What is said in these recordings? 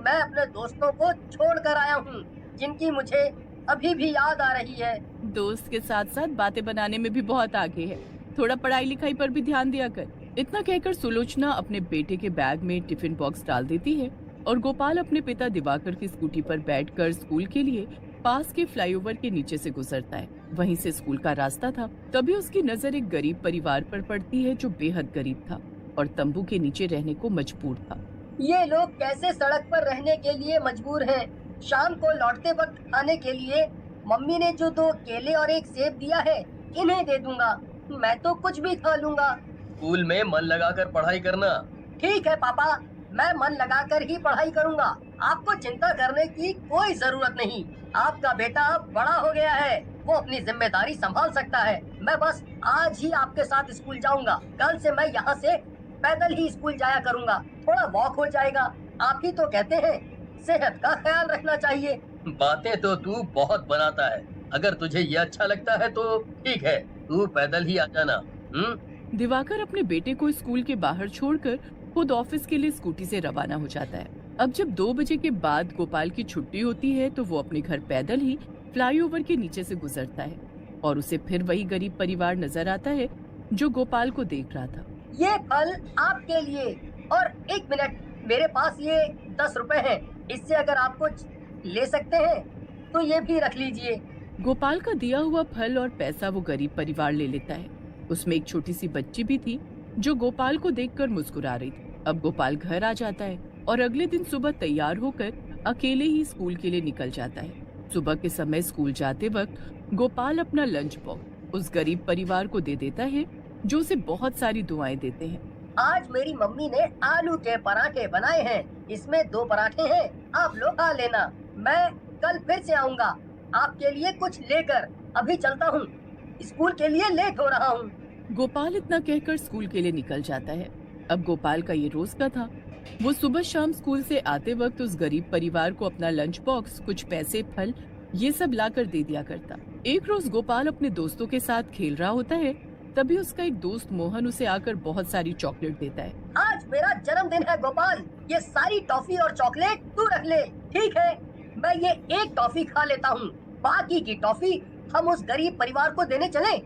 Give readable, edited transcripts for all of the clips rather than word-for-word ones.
मैं अपने दोस्तों को छोड़ कर आया हूँ, जिनकी मुझे अभी भी याद आ रही है। दोस्त के साथ साथ बातें बनाने में भी बहुत आगे है। थोड़ा पढ़ाई लिखाई पर भी ध्यान दिया कर। इतना कहकर सुलोचना अपने बेटे के बैग में टिफिन बॉक्स डाल देती है और गोपाल अपने पिता दिवाकर की स्कूटी पर बैठकर स्कूल के लिए पास के फ्लाईओवर के नीचे से गुजरता है। वहीं से स्कूल का रास्ता था। तभी उसकी नजर एक गरीब परिवार पर पड़ती है जो बेहद गरीब था और तंबू के नीचे रहने को मजबूर था। ये लोग कैसे सड़क पर रहने के लिए मजबूर हैं? शाम को लौटते वक्त खाने के लिए मम्मी ने जो 2 केले और 1 सेब दिया है, इन्हें दे दूंगा। मैं तो कुछ भी खा लूंगा। स्कूल में मन लगाकर पढ़ाई करना। ठीक है पापा, मैं मन लगाकर ही पढ़ाई करूंगा। आपको चिंता करने की कोई जरूरत नहीं। आपका बेटा अब बड़ा हो गया है, वो अपनी जिम्मेदारी संभाल सकता है। मैं बस आज ही आपके साथ स्कूल जाऊंगा। कल से मैं यहाँ से पैदल ही स्कूल जाया करूंगा। थोड़ा वॉक हो जाएगा। आप ही तो कहते हैं सेहत का ख्याल रखना चाहिए। बातें तो तू बहुत बनाता है। अगर तुझे ये अच्छा लगता है तो ठीक है, तू पैदल ही आ जाना। दिवाकर अपने बेटे को स्कूल के बाहर छोड़कर खुद ऑफिस के लिए स्कूटी से रवाना हो जाता है। अब जब 2 बजे के बाद गोपाल की छुट्टी होती है तो वो अपने घर पैदल ही फ्लाईओवर के नीचे से गुजरता है और उसे फिर वही गरीब परिवार नजर आता है जो गोपाल को देख रहा था। ये फल आपके लिए। और 1 मिनट, मेरे पास ये 10 रुपए हैं। इससे अगर आप कुछ ले सकते हैं तो ये भी रख लीजिए। गोपाल का दिया हुआ फल और पैसा वो गरीब परिवार ले लेता है। उसमें एक छोटी सी बच्ची भी थी जो गोपाल को देखकर मुस्कुरा रही थी। अब गोपाल घर आ जाता है और अगले दिन सुबह तैयार होकर अकेले ही स्कूल के लिए निकल जाता है। सुबह के समय स्कूल जाते वक्त गोपाल अपना लंच बॉक्स उस गरीब परिवार को दे देता है जो उसे बहुत सारी दुआएं देते हैं। आज मेरी मम्मी ने आलू के पराठे बनाए हैं। इसमें 2 पराठे हैं, आप लोग खा लेना। मैं कल फिर से आऊँगा आपके लिए कुछ लेकर। अभी चलता हूँ, स्कूल के लिए लेट हो रहा हूँ। गोपाल इतना कहकर स्कूल के लिए निकल जाता है। अब गोपाल का ये रोज का था। वो सुबह शाम स्कूल से आते वक्त उस गरीब परिवार को अपना लंच बॉक्स, कुछ पैसे, फल ये सब लाकर दे दिया करता। एक रोज गोपाल अपने दोस्तों के साथ खेल रहा होता है। तभी उसका एक दोस्त मोहन उसे आकर बहुत सारी चॉकलेट देता है। आज मेरा जन्मदिन है गोपाल, ये सारी टॉफी और चॉकलेट तू रख ले। ठीक है, मैं ये 1 टॉफी खा लेता हूँ, बाकी की टॉफी हम उस गरीब परिवार को देने चले।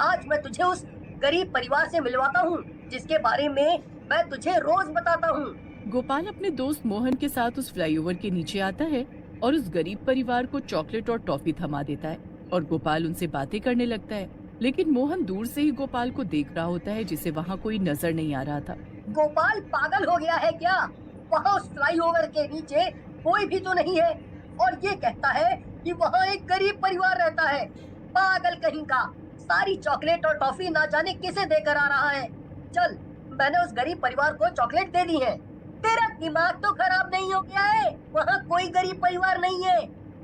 आज मैं तुझे उस गरीब परिवार से मिलवाता हूँ जिसके बारे में मैं तुझे रोज बताता हूँ। गोपाल अपने दोस्त मोहन के साथ उस फ्लाईओवर के नीचे आता है और उस गरीब परिवार को चॉकलेट और टॉफी थमा देता है और गोपाल उनसे बातें करने लगता है। लेकिन मोहन दूर से ही गोपाल को देख रहा होता है जिसे वहाँ कोई नजर नहीं आ रहा था। गोपाल पागल हो गया है क्या? वहाँ उस फ्लाईओवर के नीचे कोई भी तो नहीं है और ये कहता है कि वहाँ एक गरीब परिवार रहता है। पागल कहीं का, सारी चॉकलेट और टॉफी ना जाने किसे देकर आ रहा है। चल, मैंने उस गरीब परिवार को चॉकलेट दे दी है। तेरा दिमाग तो खराब नहीं हो गया है? वहाँ कोई गरीब परिवार नहीं है,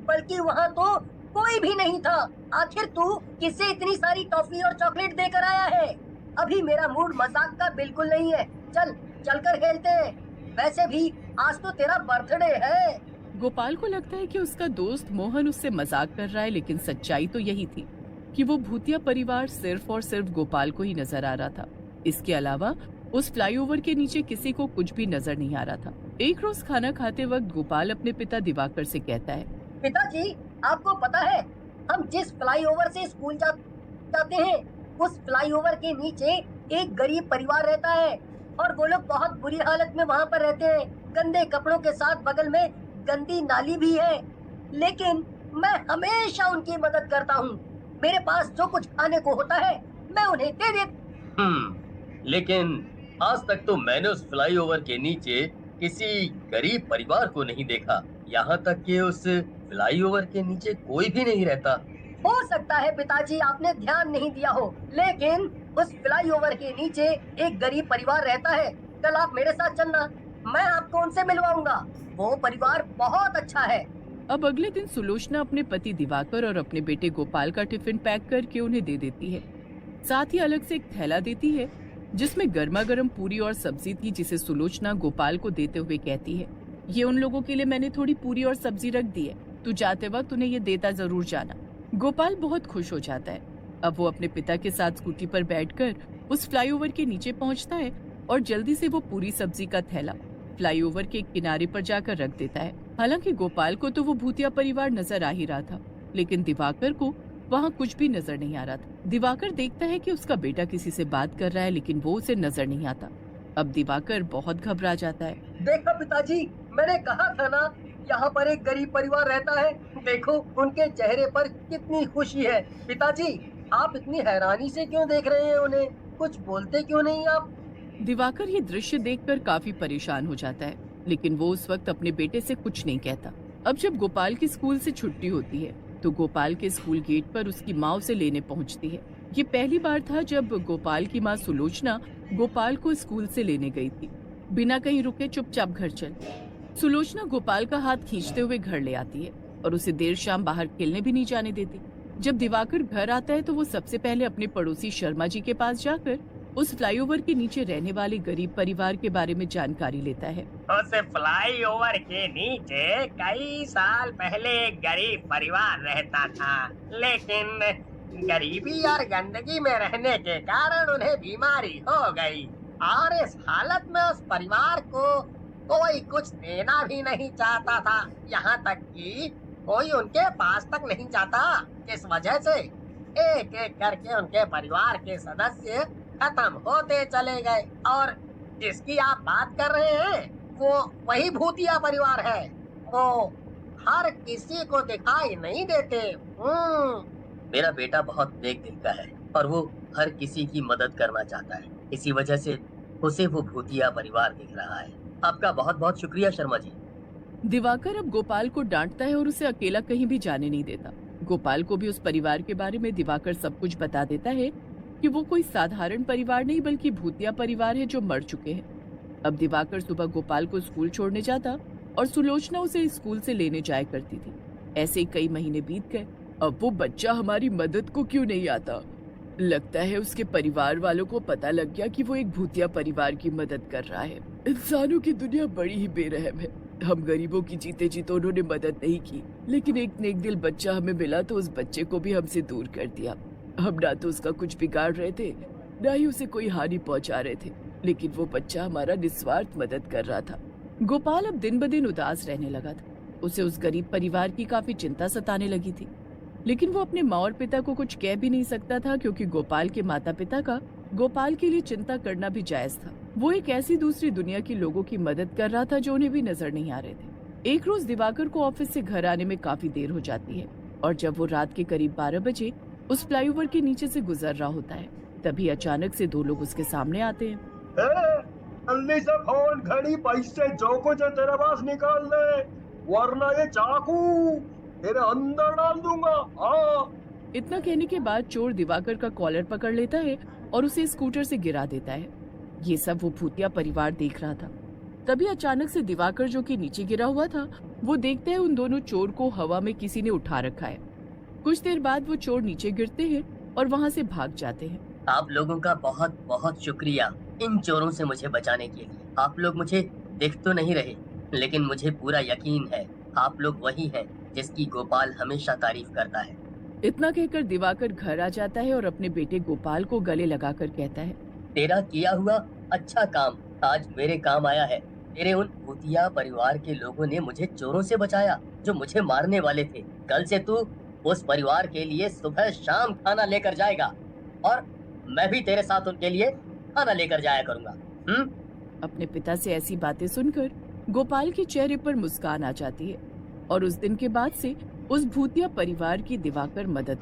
बल्कि वहाँ तो कोई भी नहीं था। आखिर तू किसे इतनी सारी टॉफी और चॉकलेट देकर आया है? अभी मेरा मूड मजाक का बिल्कुल नहीं है। चल चलकर खेलते हैं। वैसे भी आज तो तेरा बर्थडे है। गोपाल को लगता है कि उसका दोस्त मोहन उससे मजाक कर रहा है, लेकिन सच्चाई तो यही थी कि वो भूतिया परिवार सिर्फ और सिर्फ गोपाल को ही नजर आ रहा था। इसके अलावा उस फ्लाईओवर के नीचे किसी को कुछ भी नजर नहीं आ रहा था। एक रोज खाना खाते वक्त गोपाल अपने पिता दिवाकर से कहता है, पिताजी, आपको पता है हम जिस फ्लाईओवर से स्कूल जाते हैं उस फ्लाईओवर के नीचे एक गरीब परिवार रहता है और वो लोग बहुत बुरी हालत में वहाँ पर रहते हैं। गंदे कपड़ों के साथ बगल में गंदी नाली भी है, लेकिन मैं हमेशा उनकी मदद करता हूँ। मेरे पास जो कुछ खाने को होता है मैं उन्हें दे देता। लेकिन आज तक तो मैंने उस फ्लाईओवर के नीचे किसी गरीब परिवार को नहीं देखा। यहाँ तक कि उस फ्लाईओवर के नीचे कोई भी नहीं रहता। हो सकता है पिताजी आपने ध्यान नहीं दिया हो, लेकिन उस फ्लाईओवर के नीचे एक गरीब परिवार रहता है। कल आप मेरे साथ चलना, मैं आपको उनसे मिलवाऊंगा। वो परिवार बहुत अच्छा है। अब अगले दिन सुलोचना अपने पति दिवाकर और अपने बेटे गोपाल का टिफिन पैक करके उन्हें दे देती है। साथ ही अलग से एक थैला देती है जिसमें गर्मा गर्म पूरी और सब्जी थी, जिसे सुलोचना गोपाल को देते हुए कहती है, ये उन लोगों के लिए मैंने थोड़ी पूरी और सब्जी रख दी है, तू जाते वक्त उन्हें ये देता जरूर जाना। गोपाल बहुत खुश हो जाता है। अब वो अपने पिता के साथ स्कूटी पर बैठकर उस फ्लाईओवर के नीचे पहुंचता है और जल्दी से वो पूरी सब्जी का थैला फ्लाईओवर के किनारे पर जाकर रख देता है। हालांकि गोपाल को तो वो भूतिया परिवार नजर आ ही रहा था, लेकिन दिवाकर को वहाँ कुछ भी नजर नहीं आ रहा था। दिवाकर देखता है कि उसका बेटा किसी से बात कर रहा है, लेकिन वो उसे नजर नहीं आता। अब दिवाकर बहुत घबरा जाता है। देखा पिताजी, मैंने कहा था ना, यहाँ पर एक गरीब परिवार रहता है। देखो उनके चेहरे पर कितनी खुशी है। पिताजी, आप इतनी हैरानी से क्यों देख रहे हैं उन्हें? कुछ बोलते क्यों नहीं आप? दिवाकर ये दृश्य देखकर काफी परेशान हो जाता है, लेकिन वो उस वक्त अपने बेटे से कुछ नहीं कहता। अब जब गोपाल की स्कूल से छुट्टी होती है तो गोपाल के स्कूल गेट पर उसकी माँ उसे लेने पहुंचती है। ये पहली बार था जब गोपाल की माँ सुलोचना गोपाल को स्कूल से लेने गई थी। बिना कहीं रुके चुपचाप घर चल। सुलोचना गोपाल का हाथ खींचते हुए घर ले आती है और उसे देर शाम बाहर खेलने भी नहीं जाने देती। जब दिवाकर घर आता है तो वो सबसे पहले अपने पड़ोसी शर्मा जी के पास जाकर उस फ्लाईओवर के नीचे रहने वाले गरीब परिवार के बारे में जानकारी लेता है। उस फ्लाईओवर के नीचे कई साल पहले एक गरीब परिवार रहता था, लेकिन गरीबी और गंदगी में रहने के कारण उन्हें बीमारी हो गई और इस हालत में उस परिवार को कोई कुछ देना भी नहीं चाहता था। यहाँ तक कि कोई उनके पास तक नहीं जाता। इस वजह से एक एक करके उनके परिवार के सदस्य खत्म होते चले गए और जिसकी आप बात कर रहे हैं वो वही भूतिया परिवार है। वो हर किसी को दिखाई नहीं देते। मेरा बेटा बहुत नेक दिल का है और वो हर किसी की मदद करना चाहता है। इसी वजह से उसे वो भूतिया परिवार दिख रहा है। आपका बहुत बहुत शुक्रिया शर्मा जी। दिवाकर अब गोपाल को डांटता है और उसे अकेला कहीं भी जाने नहीं देता। गोपाल को भी उस परिवार के बारे में दिवाकर सब कुछ बता देता है कि वो कोई साधारण परिवार नहीं बल्कि भूतिया परिवार है जो मर चुके हैं। अब दिवाकर सुबह गोपाल को स्कूल छोड़ने जाता और सुलोचना उसे स्कूल से लेने जाया करती थी। ऐसे ही कई महीने बीत गए। अब वो बच्चा हमारी मदद को क्यों नहीं आता? लगता है उसके परिवार वालों को पता लग गया कि वो एक भूतिया परिवार की मदद कर रहा है। इंसानों की दुनिया बड़ी ही बेरहम है। हम गरीबों की जीते जी तो उन्होंने मदद नहीं की, लेकिन एक नेक दिल बच्चा हमें मिला तो उस बच्चे को भी हमसे दूर कर दिया। हम ना तो उसका कुछ बिगाड़ रहे थे, ना ही उसे कोई हानि पहुंचा रहे थे, लेकिन वो बच्चा हमारा निस्वार्थ मदद कर रहा था। गोपाल अब दिन ब दिन उदास रहने लगा था। उसे उस गरीब परिवार की काफी चिंता सताने लगी थी, लेकिन वो अपने माँ और पिता को कुछ कह भी नहीं सकता था क्योंकि गोपाल के माता पिता का गोपाल के लिए चिंता करना भी जायज था। वो एक ऐसी दूसरी दुनिया के लोगों की मदद कर रहा था जो उन्हें भी नजर नहीं आ रहे थे। एक रोज दिवाकर को ऑफिस से घर आने में काफी देर हो जाती है और जब वो रात के करीब 12 बजे उस फ्लाईओवर के नीचे से गुजर रहा होता है, तभी अचानक से दो लोग उसके सामने आते हैं। जल्दी से फोन, घड़ी, पैसे, जो कुछ है तेरे पास निकाल ले, वरना ये चाकू तेरे अंदर डाल दूंगा। हाँ। इतना कहने के बाद चोर दिवाकर का कॉलर पकड़ लेता है और उसे स्कूटर से गिरा देता है। ये सब वो भूतिया परिवार देख रहा था। तभी अचानक से दिवाकर जो कि नीचे गिरा हुआ था, वो देखता है उन दोनों चोर को हवा में किसी ने उठा रखा है। कुछ देर बाद वो चोर नीचे गिरते हैं और वहाँ से भाग जाते हैं। आप लोगों का बहुत बहुत शुक्रिया इन चोरों से मुझे बचाने के लिए। आप लोग मुझे देख तो नहीं रहे, लेकिन मुझे पूरा यकीन है आप लोग वही हैं जिसकी गोपाल हमेशा तारीफ करता है। इतना कहकर दिवाकर घर आ जाता है और अपने बेटे गोपाल को गले लगाकर कहता है, तेरा किया हुआ अच्छा काम आज मेरे काम आया है। तेरे उन भूतिया परिवार के लोगों ने मुझे चोरों से बचाया जो मुझे मारने वाले थे। कल से तू उस परिवार के लिए सुबह शाम खाना लेकर जाएगा और मैं भी तेरे साथ उनके लिए खाना लेकर जाया करूंगा। अपने पिता से ऐसी बातें सुनकर गोपाल के चेहरे पर मुस्कान आ जाती है और उस दिन के बाद से उस भूतिया परिवार की दिवाकर मदद